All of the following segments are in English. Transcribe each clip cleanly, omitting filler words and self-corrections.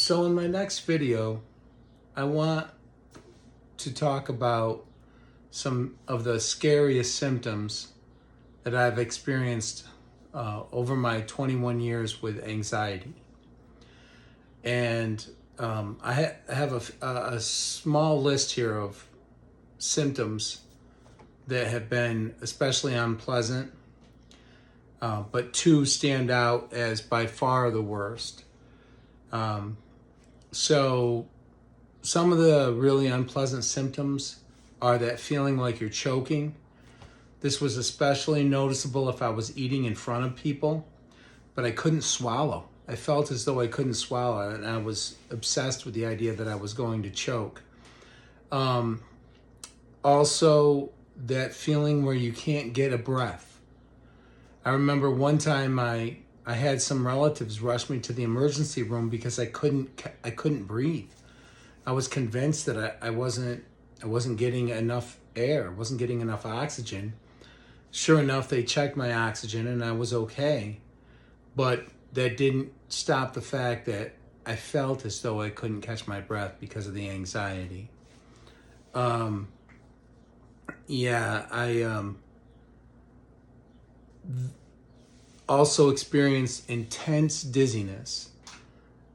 So in my next video, I want to talk about some of the scariest symptoms that I've experienced over my 21 years with anxiety. And I have a small list here of symptoms that have been especially unpleasant, but two stand out as by far the worst. So some of the really unpleasant symptoms are that feeling like you're choking. This was especially noticeable if I was eating in front of people, but I couldn't swallow. I felt as though I couldn't swallow, and I was obsessed with the idea that I was going to choke. Also, that feeling where you can't get a breath. I remember one time I had some relatives rush me to the emergency room because I couldn't breathe. I was convinced that I wasn't getting enough air, wasn't getting enough oxygen. Sure enough, they checked my oxygen and I was okay. But that didn't stop the fact that I felt as though I couldn't catch my breath because of the anxiety. I also experienced intense dizziness.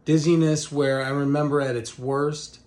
Dizziness where I remember at its worst,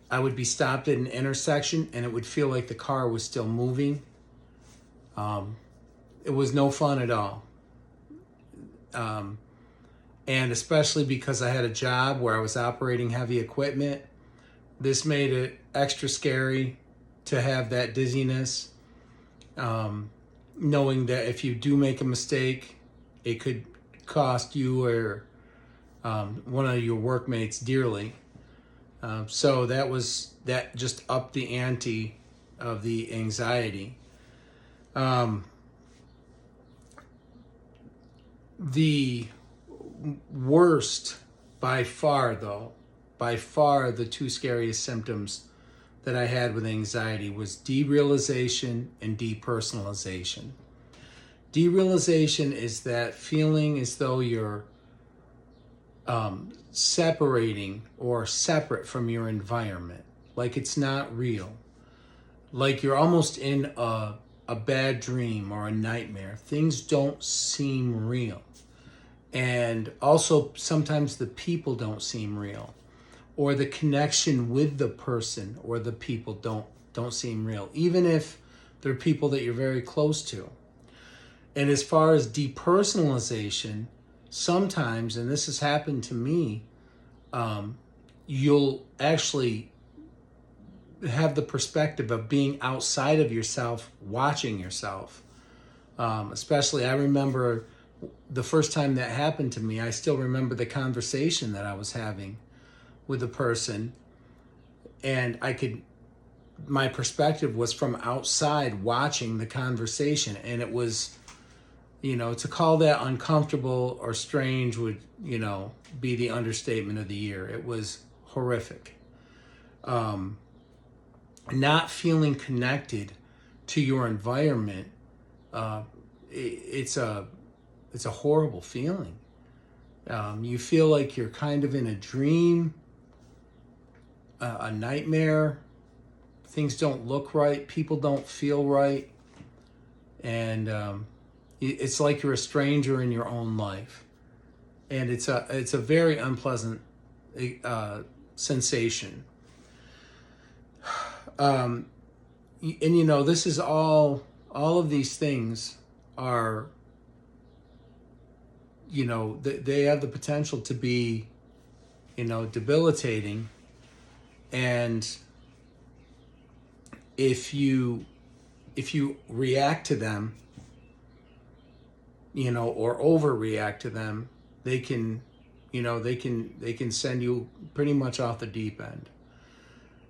I would be stopped at an intersection and it would feel like the car was still moving. It was no fun at all. And especially because I had a job where I was operating heavy equipment, this made it extra scary to have that dizziness, knowing that if you do make a mistake, it could cost you or one of your workmates dearly. So that just upped the ante of the anxiety. The worst by far the two scariest symptoms that I had with anxiety was derealization and depersonalization. Derealization is that feeling as though you're separating or separate from your environment, like it's not real, like you're almost in a bad dream or a nightmare. Things don't seem real. And also sometimes the people don't seem real, or the connection with the person or the people don't seem real, even if they're people that you're very close to. And as far as depersonalization, sometimes, and this has happened to me, you'll actually have the perspective of being outside of yourself, watching yourself. Especially, I remember the first time that happened to me, I still remember the conversation that I was having with a person, and my perspective was from outside watching the conversation, and it was, to call that uncomfortable or strange would, be the understatement of the year. It was horrific. Not feeling connected to your environment, it's a horrible feeling. You feel like you're kind of in a dream, a nightmare. Things don't look right. People don't feel right. And it's like you're a stranger in your own life. And it's a very unpleasant sensation. And this is all of these things are, they have the potential to be, debilitating. And if you react to them, or overreact to them, they can send you pretty much off the deep end.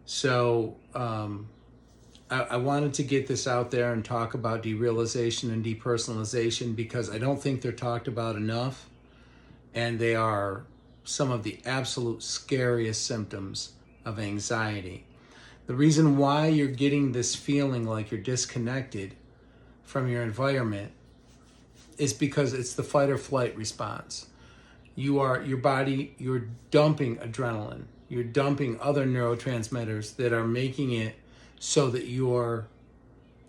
So I wanted to get this out there and talk about derealization and depersonalization because I don't think they're talked about enough, and they are some of the absolute scariest symptoms of anxiety. The reason why you're getting this feeling like you're disconnected from your environment is because it's the fight or flight response. your body, you're dumping adrenaline, you're dumping other neurotransmitters that are making it so that you're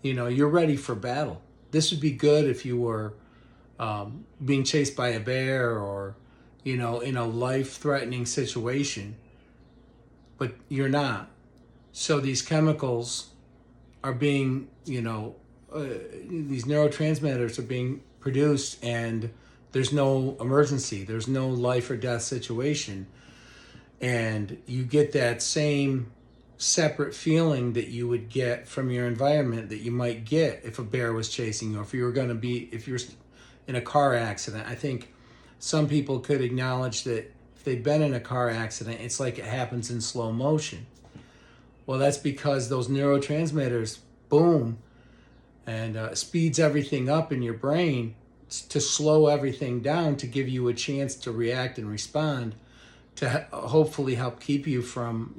ready for battle. This would be good if you were being chased by a bear, or in a life-threatening situation, but you're not. So these chemicals are being, these neurotransmitters are being produced, and there's no emergency, there's no life or death situation, and you get that same separate feeling that you would get from your environment that you might get if a bear was chasing you, or if you're in a car accident. I think some people could acknowledge that if they've been in a car accident, it's like it happens in slow motion. Well, that's because those neurotransmitters, boom, and speeds everything up in your brain to slow everything down, to give you a chance to react and respond, to hopefully help keep you from,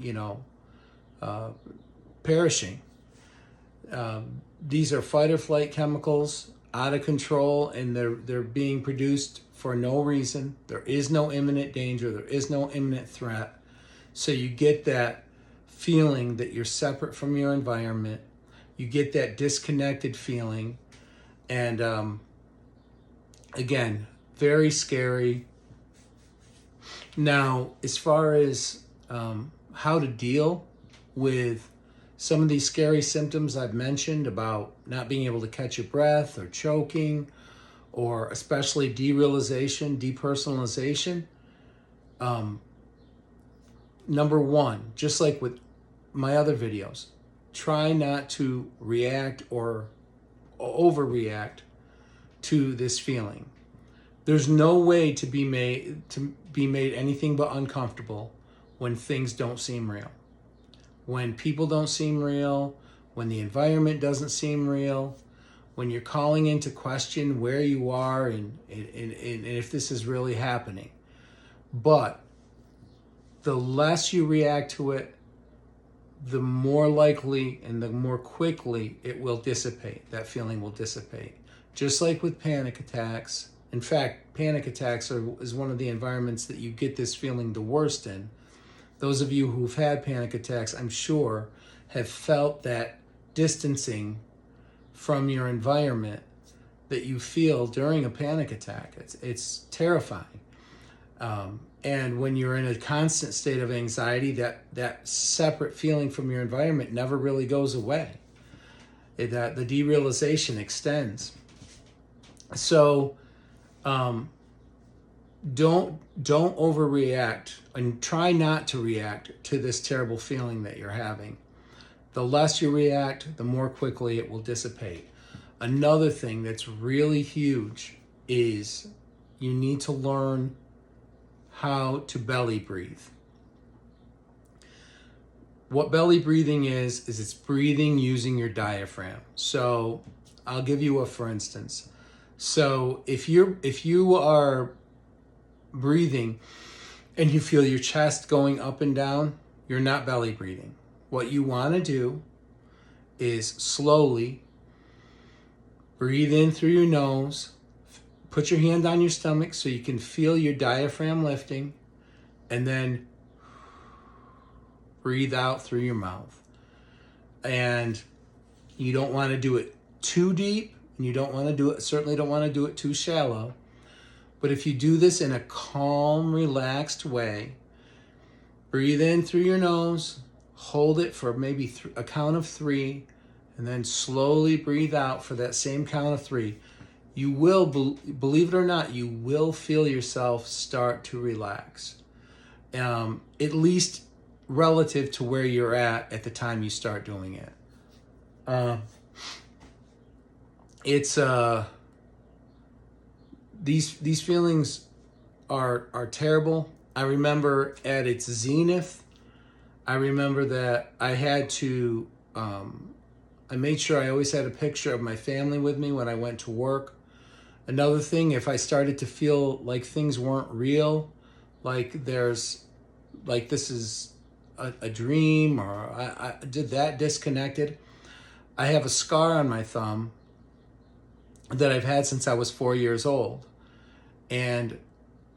perishing. These are fight or flight chemicals, out of control, and they're being produced for no reason. There is no imminent danger. There is no imminent threat. So you get that feeling that you're separate from your environment. You get that disconnected feeling. And again, very scary. Now, as far as how to deal with some of these scary symptoms I've mentioned about not being able to catch your breath, or choking, or especially derealization, depersonalization. Number one, just like with my other videos, try not to react or overreact to this feeling. There's no way to be made anything but uncomfortable when things don't seem real. When people don't seem real, when the environment doesn't seem real, when you're calling into question where you are and if this is really happening. But the less you react to it, the more likely and the more quickly it will dissipate. That feeling will dissipate. Just like with panic attacks. In fact, panic attacks is one of the environments that you get this feeling the worst in. Those of you who've had panic attacks, I'm sure, have felt that distancing from your environment that you feel during a panic attack. It's terrifying. And when you're in a constant state of anxiety, that separate feeling from your environment never really goes away. The derealization extends. So don't overreact, and try not to react to this terrible feeling that you're having. The less you react, the more quickly it will dissipate. Another thing that's really huge is you need to learn how to belly breathe. What belly breathing is it's breathing using your diaphragm. So I'll give you a for instance. So if you are breathing and you feel your chest going up and down, you're not belly breathing. What you want to do is slowly breathe in through your nose, put your hand on your stomach so you can feel your diaphragm lifting, and then breathe out through your mouth. And you don't want to do it too deep, and you certainly don't want to do it too shallow. But if you do this in a calm, relaxed way, breathe in through your nose, hold it for maybe a count of 3, and then slowly breathe out for that same count of 3. You will, believe it or not, you will feel yourself start to relax. At least relative to where you're at the time you start doing it. These feelings are terrible. I remember at its zenith, I remember that I had to, I made sure I always had a picture of my family with me when I went to work. Another thing, if I started to feel like things weren't real, like this is a dream, or I did that disconnected, I have a scar on my thumb that I've had since I was 4 years old. And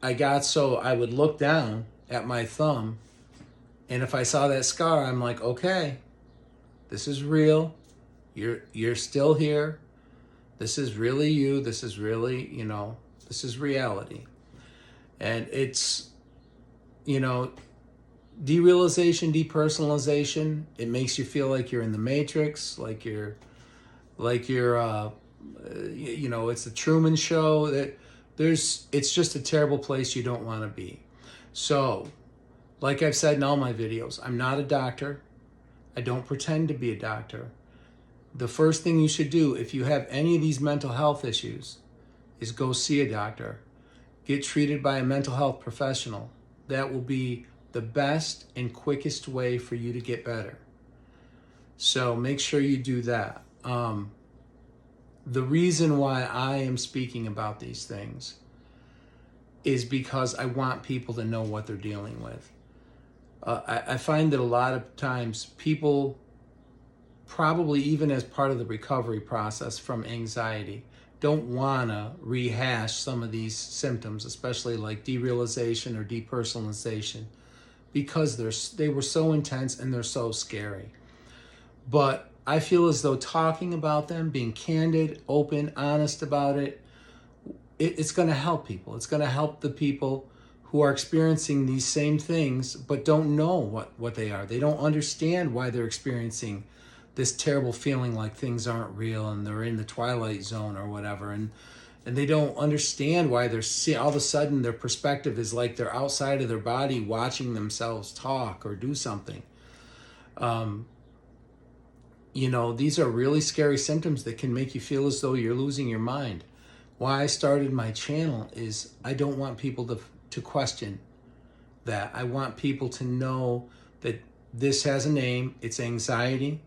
I got so I would look down at my thumb, and if I saw that scar, I'm like, okay, this is real. You're still here. This is really you. This is really, this is reality. And it's, derealization, depersonalization. It makes you feel like you're in the Matrix, it's the Truman Show. It's just a terrible place you don't want to be. So, like I've said in all my videos, I'm not a doctor. I don't pretend to be a doctor. The first thing you should do if you have any of these mental health issues is go see a doctor. Get treated by a mental health professional. That will be the best and quickest way for you to get better. So make sure you do that. The reason why I am speaking about these things is because I want people to know what they're dealing with. I find that a lot of times people, probably even as part of the recovery process from anxiety, don't want to rehash some of these symptoms, especially like derealization or depersonalization, because they were so intense and they're so scary. But I feel as though talking about them, being candid, open, honest about it's going to help people. It's going to help the people who are experiencing these same things but don't know what they are. They don't understand why they're experiencing this terrible feeling like things aren't real and they're in the twilight zone or whatever. And they don't understand why all of a sudden their perspective is like they're outside of their body watching themselves talk or do something. These are really scary symptoms that can make you feel as though you're losing your mind. Why I started my channel is I don't want people to question that. I want people to know that this has a name. It's anxiety.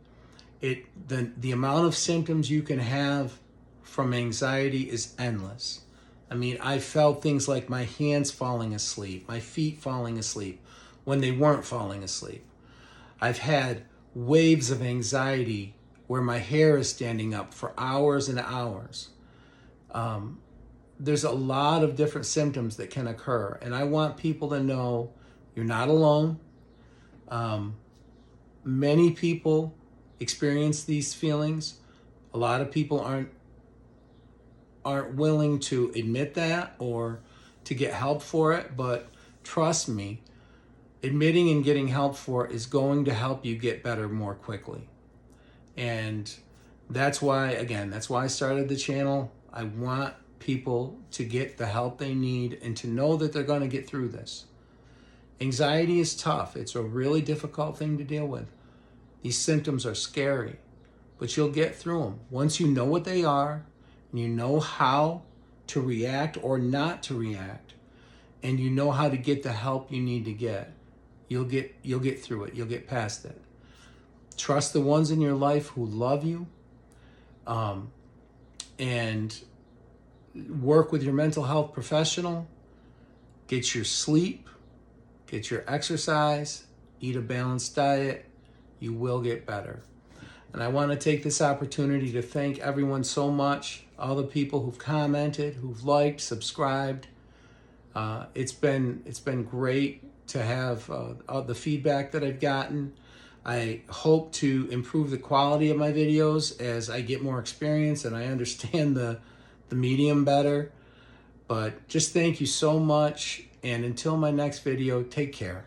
The amount of symptoms you can have from anxiety is endless. I mean, I felt things like my hands falling asleep, my feet falling asleep when they weren't falling asleep. I've had waves of anxiety where my hair is standing up for hours and hours. There's a lot of different symptoms that can occur, and I want people to know you're not alone. Many people experience these feelings. A lot of people aren't willing to admit that or to get help for it, but trust me, admitting and getting help for it is going to help you get better more quickly. And that's why I started the channel. I want people to get the help they need and to know that they're going to get through this. Anxiety is tough. It's a really difficult thing to deal with. These symptoms are scary, but you'll get through them. Once you know what they are, and you know how to react or not to react, and you know how to get the help you need to get, you'll get through it. You'll get past it. Trust the ones in your life who love you, and work with your mental health professional. Get your sleep, get your exercise, eat a balanced diet. You will get better. And I want to take this opportunity to thank everyone so much, all the people who've commented, who've liked, subscribed. It's been great to have all the feedback that I've gotten. I hope to improve the quality of my videos as I get more experience and I understand the medium better. But just thank you so much, and until my next video, take care.